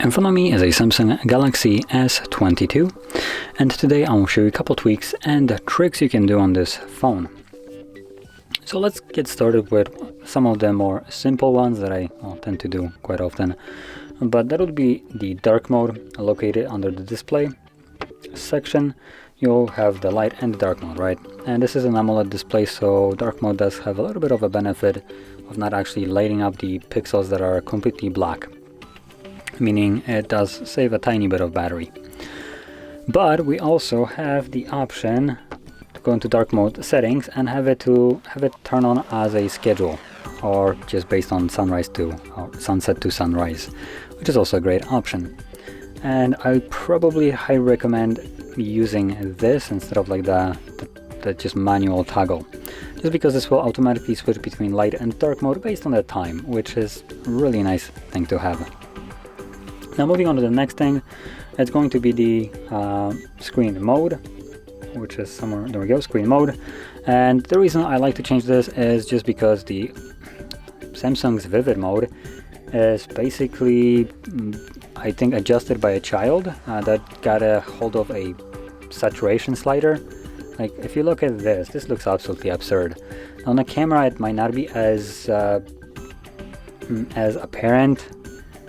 In front of me is a Samsung Galaxy S22, and today I will show you a couple tweaks and tricks you can do on this phone. So let's get started with some of the more simple ones that I tend to do quite often. But that would be the dark mode located under the display section. You'll have the light and the dark mode, right? And this is an AMOLED display, so dark mode does have a little bit of a benefit of not actually lighting up the pixels that are completely black, meaning it does save a tiny bit of battery. But we also have the option to go into dark mode settings and have it turn on as a schedule, or just based on sunset to sunrise, which is also a great option. And I probably highly recommend using this instead of like the just manual toggle, just because this will automatically switch between light and dark mode based on the time, which is a really nice thing to have. Now moving on to the next thing, it's going to be the screen mode, which is somewhere, there we go, screen mode. And the reason I like to change this is just because the Samsung's Vivid mode is basically, I think, adjusted by a child that got a hold of a saturation slider. Like, if you look at this looks absolutely absurd. Now, on the camera it might not be as apparent,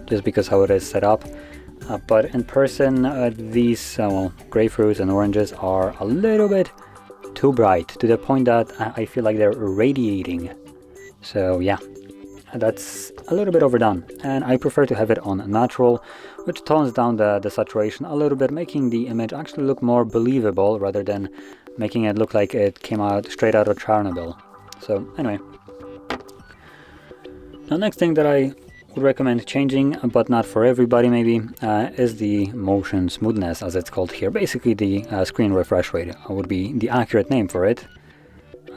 just because how it is set up, but in person these grapefruits and oranges are a little bit too bright, to the point that I feel like they're radiating. So yeah, that's a little bit overdone, and I prefer to have it on natural, which tones down the saturation a little bit, making the image actually look more believable rather than making it look like it came out straight out of Chernobyl. So anyway, the next thing that I would recommend changing, but not for everybody maybe, is the motion smoothness, as it's called here. Basically the screen refresh rate would be the accurate name for it.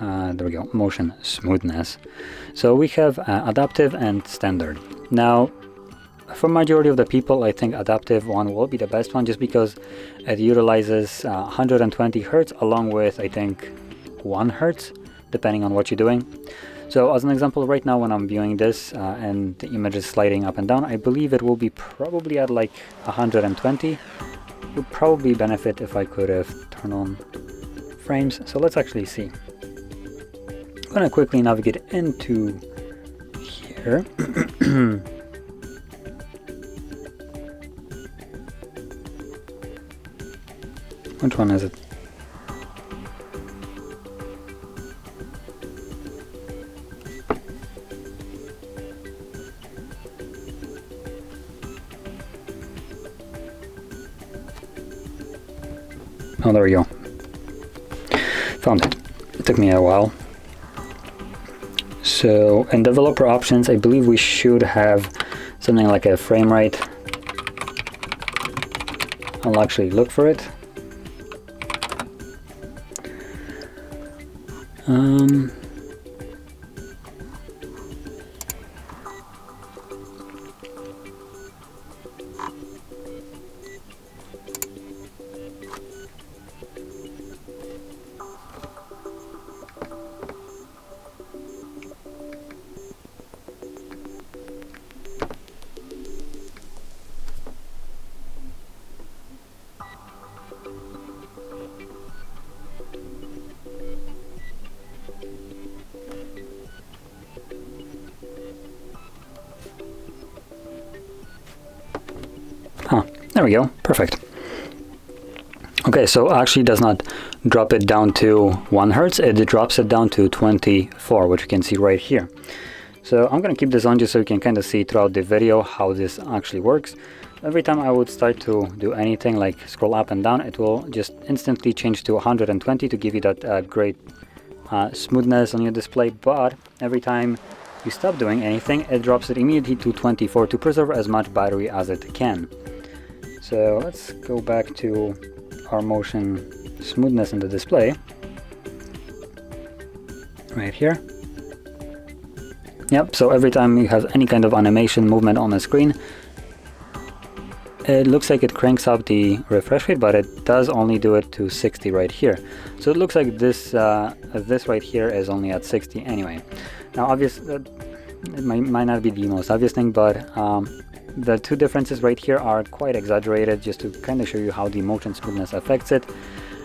There we go, motion smoothness. So we have adaptive and standard. Now, for majority of the people, I think adaptive one will be the best one, just because it utilizes 120 Hertz along with, I think, 1 Hertz, depending on what you're doing. So as an example, right now when I'm viewing this and the image is sliding up and down, I believe it will be probably at like 120. Would probably benefit if I could have turned on frames. So let's actually see. I'm gonna quickly navigate into here. Which one is it? Oh, there we go. Found it. It took me a while. So in developer options, I believe we should have something like a frame rate. I'll actually look for it. There we go, perfect. Okay, so actually does not drop it down to 1 Hertz, it drops it down to 24, which you can see right here. So I'm gonna keep this on just so you can kind of see throughout the video how this actually works. Every time I would start to do anything like scroll up and down, it will just instantly change to 120 to give you that great smoothness on your display, but every time you stop doing anything, it drops it immediately to 24 to preserve as much battery as it can. So let's go back to our motion smoothness in the display right here. Yep, so every time you have any kind of animation movement on the screen, it looks like it cranks up the refresh rate, but it does only do it to 60 right here. So it looks like this right here is only at 60 anyway. Now obviously it might not be the most obvious thing, but the two differences right here are quite exaggerated, just to kind of show you how the motion smoothness affects it.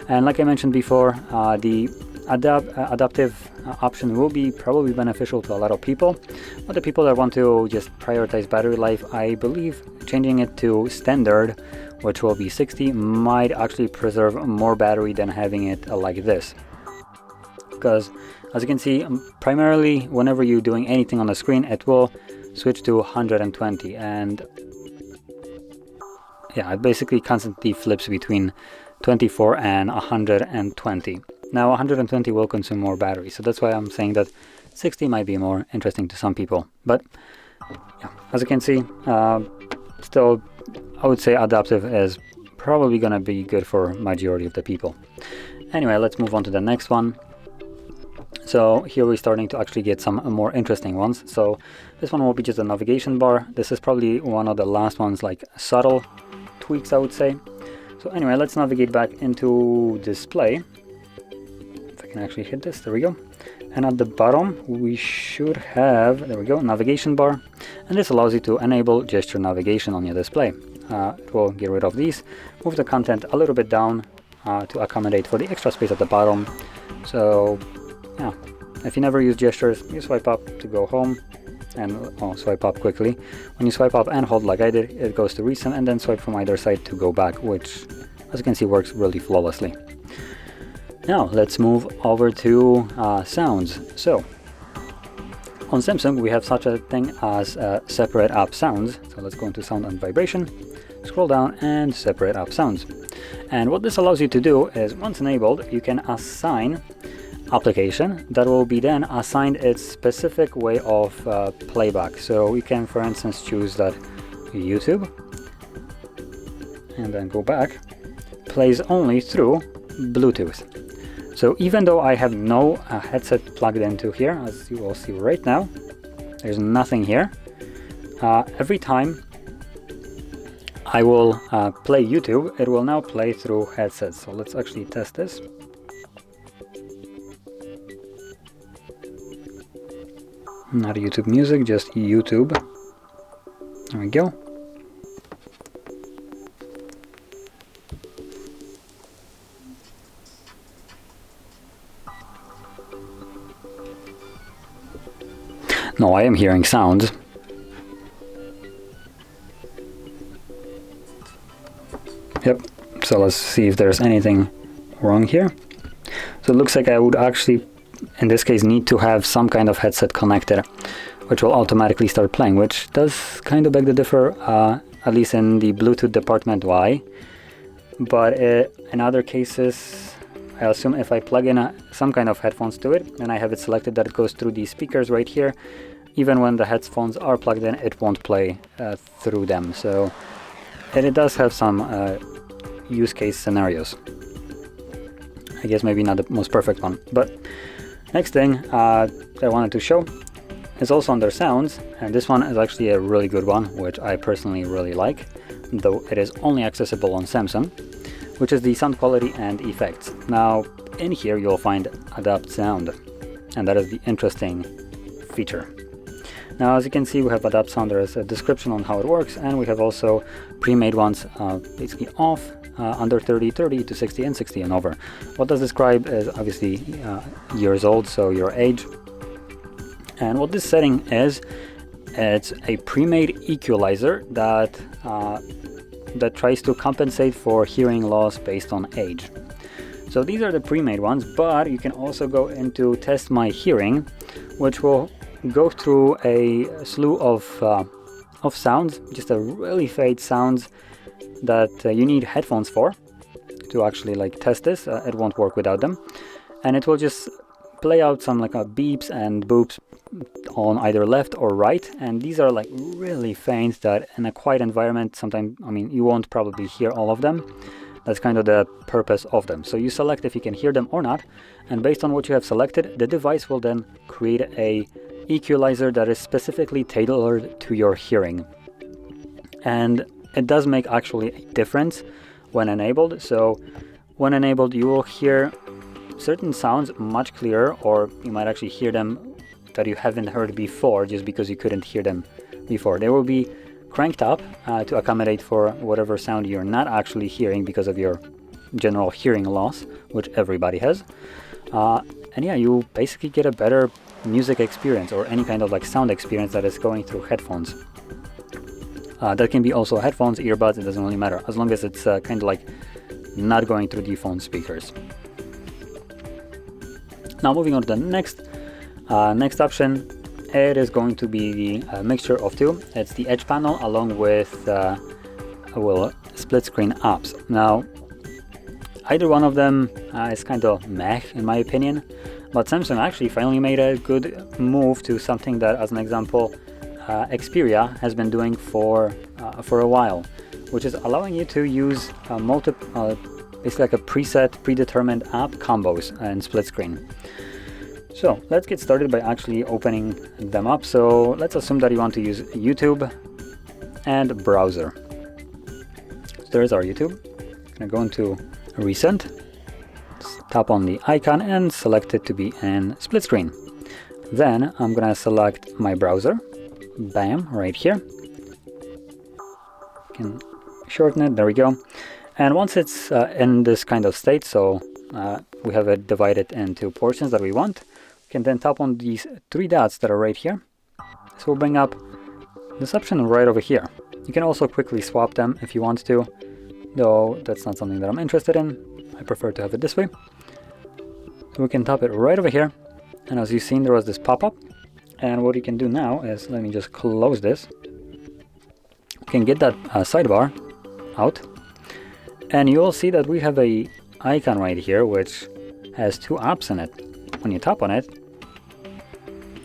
And like I mentioned before, the adaptive option will be probably beneficial to a lot of people, but the people that want to just prioritize battery life, I believe changing it to standard, which will be 60, might actually preserve more battery than having it like this. Because as you can see, primarily whenever you're doing anything on the screen, it will switch to 120, and yeah, it basically constantly flips between 24 and 120. Now 120 will consume more battery, so that's why I'm saying that 60 might be more interesting to some people. But yeah, as you can see, still I would say adaptive is probably gonna be good for majority of the people. Anyway, let's move on to the next one. So here we're starting to actually get some more interesting ones. So this one will be just a navigation bar. This is probably one of the last ones, like subtle tweaks, I would say. So anyway, let's navigate back into display. If I can actually hit this, there we go. And at the bottom we should have, there we go, navigation bar. And this allows you to enable gesture navigation on your display. It will get rid of these, move the content a little bit down to accommodate for the extra space at the bottom. So yeah, if you never use gestures, you swipe up to go home and swipe up quickly. When you swipe up and hold like I did, it goes to recent, and then swipe from either side to go back, which as you can see works really flawlessly. Now let's move over to sounds. So on Samsung we have such a thing as separate app sounds. So let's go into sound and vibration, scroll down and separate app sounds. And what this allows you to do is, once enabled, you can assign application that will be then assigned its specific way of playback. So you can, for instance, choose that YouTube, and then go back, plays only through Bluetooth. So even though I have no headset plugged into here, as you will see right now, there's nothing here. Every time I will play YouTube, it will now play through headsets. So let's actually test this. Not YouTube music, just YouTube. There we go. No, I am hearing sounds. Yep, so let's see if there's anything wrong here. So it looks like I would actually, in this case, need to have some kind of headset connected, which will automatically start playing, which does kind of beg to differ, at least in the Bluetooth department, why. But in other cases, I assume if I plug in some kind of headphones to it, and I have it selected that it goes through these speakers right here, even when the headphones are plugged in, it won't play through them. So, and it does have some use case scenarios. I guess maybe not the most perfect one. But next thing I wanted to show is also under sounds, and this one is actually a really good one, which I personally really like, though it is only accessible on Samsung, which is the sound quality and effects. Now in here you'll find adapt sound, and that is the interesting feature. Now as you can see, we have adapt sound. There is a description on how it works, and we have also pre-made ones basically off, under 30, 30 to 60, and 60 and over. What does describe is obviously years old, so your age. And what this setting is, it's a pre-made equalizer that that tries to compensate for hearing loss based on age. So these are the pre-made ones, but you can also go into test my hearing, which will go through a slew of sounds, just a really faint sounds that you need headphones for to actually like test this. It won't work without them, and it will just play out some like beeps and boops on either left or right, and these are like really faint that in a quiet environment sometimes, I mean, you won't probably hear all of them. That's kind of the purpose of them. So you select if you can hear them or not, and based on what you have selected, the device will then create a equalizer that is specifically tailored to your hearing. And it does make actually a difference when enabled. So when enabled, you will hear certain sounds much clearer, or you might actually hear them that you haven't heard before just because you couldn't hear them before. They will be cranked up to accommodate for whatever sound you're not actually hearing because of your general hearing loss, which everybody has. And yeah, you basically get a better music experience or any kind of like sound experience that is going through headphones. That can be also headphones, earbuds, it doesn't really matter, as long as it's kind of like not going through the phone speakers. Now moving on to the next option, it is going to be the mixture of two. It's the edge panel along with split screen apps. Now either one of them is kind of meh in my opinion, but Samsung actually finally made a good move to something that, as an example, Xperia has been doing for a while, which is allowing you to use basically like a predetermined app combos and split screen. So let's get started by actually opening them up. So let's assume that you want to use YouTube and browser. So there's our YouTube. I'm gonna go into Recent, tap on the icon and select it to be in split screen. Then I'm gonna select my browser. Bam, right here. Can shorten it, there we go. And once it's in this kind of state, so we have it divided into portions that we want, we can then tap on these three dots that are right here. So we'll bring up this option right over here. You can also quickly swap them if you want to, though that's not something that I'm interested in. I prefer to have it this way. So we can tap it right over here, and as you've seen, there was this pop-up. And what you can do now is, let me just close this. You can get that sidebar out, and you will see that we have a icon right here which has two apps in it. When you tap on it,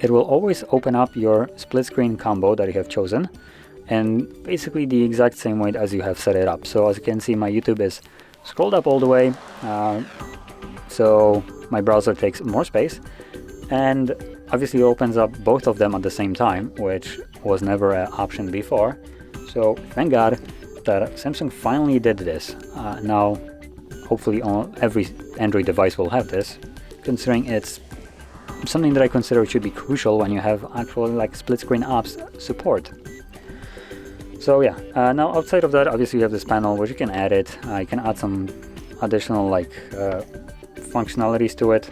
it will always open up your split screen combo that you have chosen, and basically the exact same way as you have set it up. So as you can see, my YouTube is scrolled up all the way, so my browser takes more space, and obviously opens up both of them at the same time, which was never an option before. So thank God that Samsung finally did this. Now hopefully every Android device will have this, considering it's something that I consider should be crucial when you have actual like split screen apps support. So yeah, now outside of that, obviously you have this panel which you can edit. You can add some additional like functionalities to it.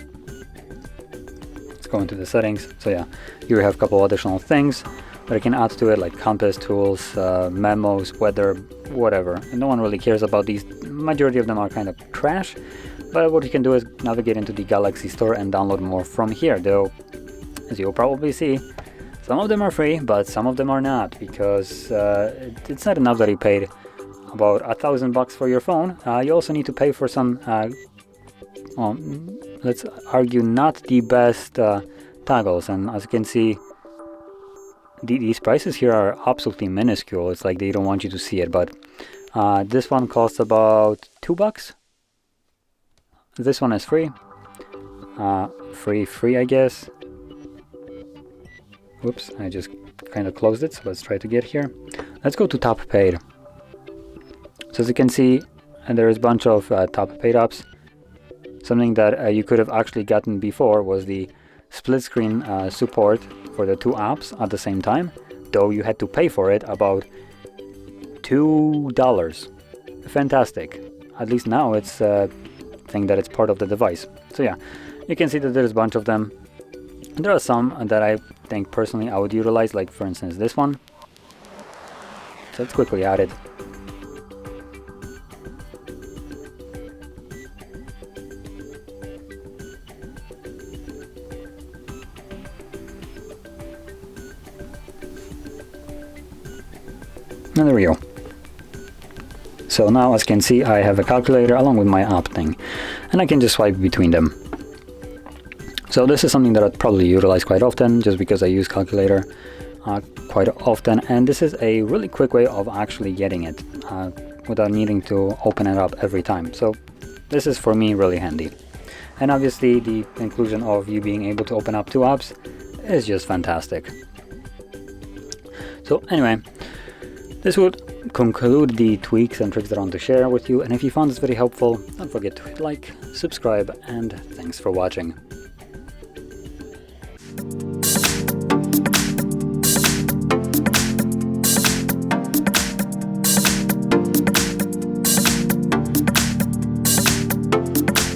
Go into the settings. So yeah, you have a couple additional things that you can add to it, like compass tools, memos, weather, whatever. And no one really cares about these. Majority of them are kind of trash, but what you can do is navigate into the Galaxy Store and download more from here, though as you'll probably see, some of them are free, but some of them are not, because it's not enough that you paid about $1,000 for your phone. You also need to pay for some let's argue not the best toggles, and as you can see, these prices here are absolutely minuscule. It's like they don't want you to see it, but this one costs about $2. This one is free. Free I guess. Whoops, I just kind of closed it, so let's try to get here. Let's go to top paid. So as you can see, and there is a bunch of top paid apps. Something that you could have actually gotten before was the split screen support for the two apps at the same time, though you had to pay for it about $2. Fantastic. At least now it's a thing that it's part of the device. So yeah, you can see that there's a bunch of them. There are some that I think personally I would utilize, like for instance this one. So let's quickly add it. And there we go. So now, as you can see, I have a calculator along with my app thing, and I can just swipe between them. So this is something that I'd probably utilize quite often, just because I use calculator quite often, and this is a really quick way of actually getting it without needing to open it up every time. So this is for me really handy. And obviously the inclusion of you being able to open up two apps is just fantastic. So anyway, this would conclude the tweaks and tricks that I want to share with you, and if you found this very helpful, don't forget to hit like, subscribe, and thanks for watching.